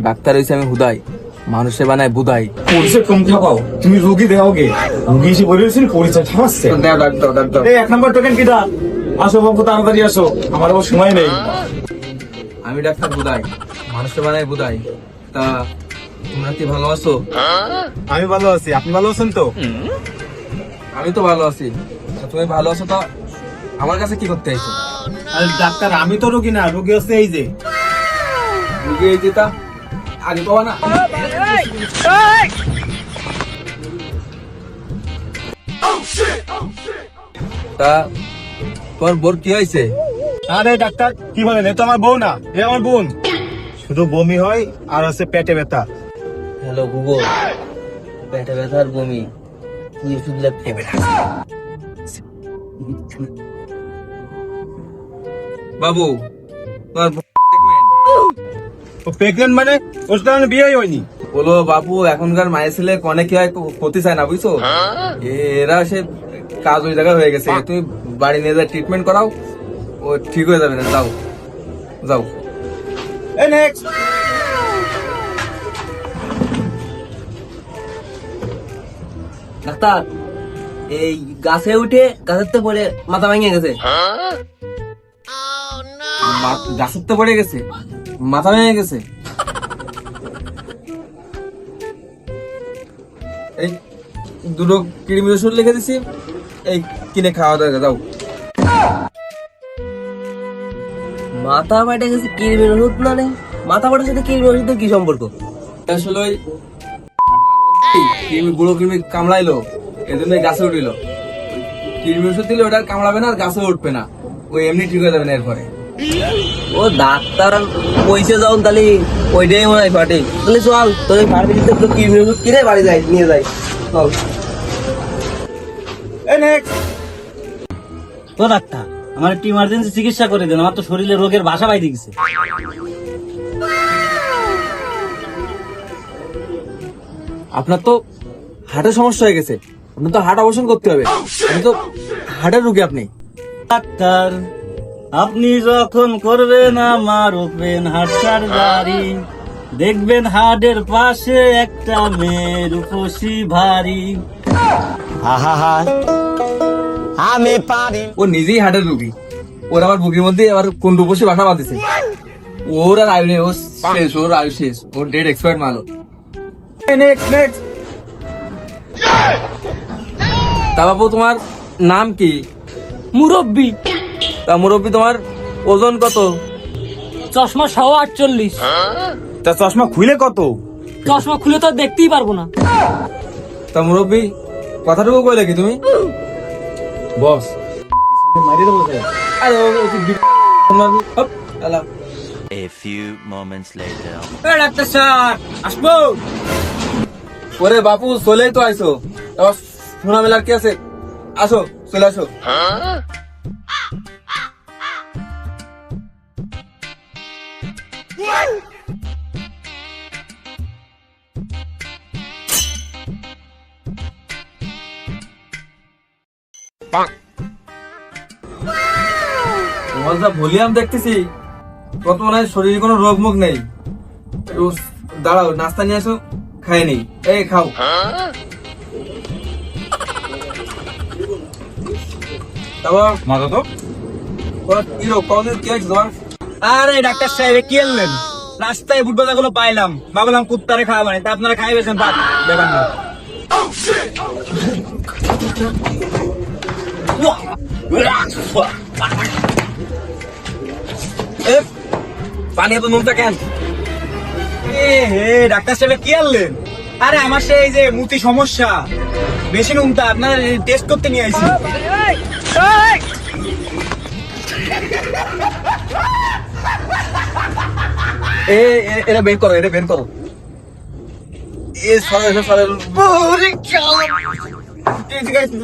Doctor হয়েছে আমি হুদাই, মানুষে বানায় বুদাই। পরিচয় কম খাওয়াও, তুমি রোগী দেওগে, রোগী এসে বলেছেন পরিচয় খাওয়াচ্ছে। ডাক্তার এই 1 নম্বর টোকেন কিটা? আসো বাবু, তাড়াতাড়ি আসো, আমার আবার সময় নেই। আমি ডাক্তার বুদাই, মানুষে বানায় বুদাই। তা তোমরা কি ভালো আছো? আমি ভালো আছি, আপনি ভালো আছেন তো? আমি তো ভালো আছি। তা তুমি ভালো আছো? তা আমার কাছে কি করতে আইছো? আরে ডাক্তার, আমি তো রোগী না, রোগী হচ্ছে এই যে। রুগী এই যেটা আগে পাবা না। তা তোমার বোর কি হয়েছে? আরে ডাক্তার, কি বলেন? এ তো আমার বউ না, এ আমার বোন। শুধু বমি হয় আর হচ্ছে পেটে ব্যথা। হ্যালো গুগল, পেটে ব্যথার বমি কি ওষুধ লাগবে? বাবু তোমার প্রেগনেন্ট মানে? ওর তো আমার বিয়েই হয়নি। বলো বাবু, এখনকার মায়ের ছেলে কনে কি হয় করতে চায় না, বুঝছো? এরা সে কাজ ওই জায়গায় হয়ে গেছে। তুমি বাড়ি নিয়ে যা ট্রিটমেন্ট করাও, ও ঠিক হয়ে যাবে না। যাও যাও। এই নেক্সট। ডাক্তার, এই গাছে উঠে গাছের তো পড়ে মাথা ভেঙে গেছে। গাছের তো পড়ে গেছে, মাথা ভেঙে গেছে। এই দুটো কৃমি ওষুধ লিখে দিছি, এই কিনে খাওয়া দাওয়া যাও। মাথা ফাটে গেছে, কিরমির ওষুধ না রে? মাথা ফাটার সাথে কিরমির ওষুধের কি সম্পর্ক? আসলে ওই কৃমি, বুড়ো কৃমি কামড়াইলো, এই জন্য গাছে উঠিল। কৃমি ওষুধ দিলে ওটা আর কামড়াবে না, আর গাছে উঠবে না, ওই এমনি ঠিক হয়ে যাবে না এরপরে। ও ডাক্তার পয়সা যাও, তাহলে ওইটাই মনে হয় ফাটে। তাহলে চল, তোর ফার্মেসিতে তো কিরমির ওষুধ কিনে বাড়ি যাই, নিয়ে যাই। চল। এই নেক্সট। তো ডাক্তার, আমার একটু ইমার্জেন্সি চিকিৎসা করে দেন, আমার তো শরীরে রোগের বাসা বাইরে গেছে। আপনার তো হার্টের সমস্যা হয়ে গেছে, আপনার তো হার্ট অপারেশন করতে হবে। আপনি তো হার্টের রোগী। আপনি ডাক্তার, আপনি যখন করবেন আমার ওপেন হার্ট সার্জারি, দেখবেন হার্টের পাশে একটা মেয়ের রূপসী ভারী। আমি পারি। ও নিজেই হার্টের রোগী, ওর আবার বুকের মধ্যে আবার কোন রূপসী বাসা বাঁধেছে। ওর আর আয়ু নেই, ও শেষ, ওর আয়ু শেষ, ওর ডেট এক্সপায়ার মালো। Next next. তা বাবু, তোমার নাম কি? মুরব্বী, তা মুরব্বী, তোমার ওজন কত? চশমা সহ 48। তা চশমা খুলে কত? চশমা খুলে তো দেখতেই পারবো না। তা মুরব্বী, কথাটুকু কইলে কি তুমি? বস মারিয়ে দেবো স্যার। আরে ও কি হপ, আলা। A few moments later. Doctor sir, আসবো? ওরে বাপু, চলেই তো আইসো। আবার সোনা মেলার কি আছে? আসো, চলে আসো। তোমার যা ভলিউম দেখতেছি, কত মনে হয় শরীরে কোনো রোগ মুখ নেই। একটু দাঁড়াও, নাস্তা নিয়ে আসো, খাই নেই। এই খাও। তারপর মজা তো। কি রোগ, কতদিন কি হয়েছে তোমার? আরে ডাক্তার সাহেব, কি আনলেন? রাস্তায় ফুটবল গুলো পাইলাম, ভাবলাম কুত্তারে খাওয়া মানে, তা আপনারা খাই বেছেন, ব্যাপার না। পানি এত নুনটা কেন? ডাক্তার সাহেব কি আনলেন? আরে আমার সেই যে মুতি সমস্যা, বেশি নুনটা, আপনার টেস্ট করতে নিয়ে আইছি। এটা বের করো, এটা বের করো। এ সরে, এটা সরে। ঠিক আছে।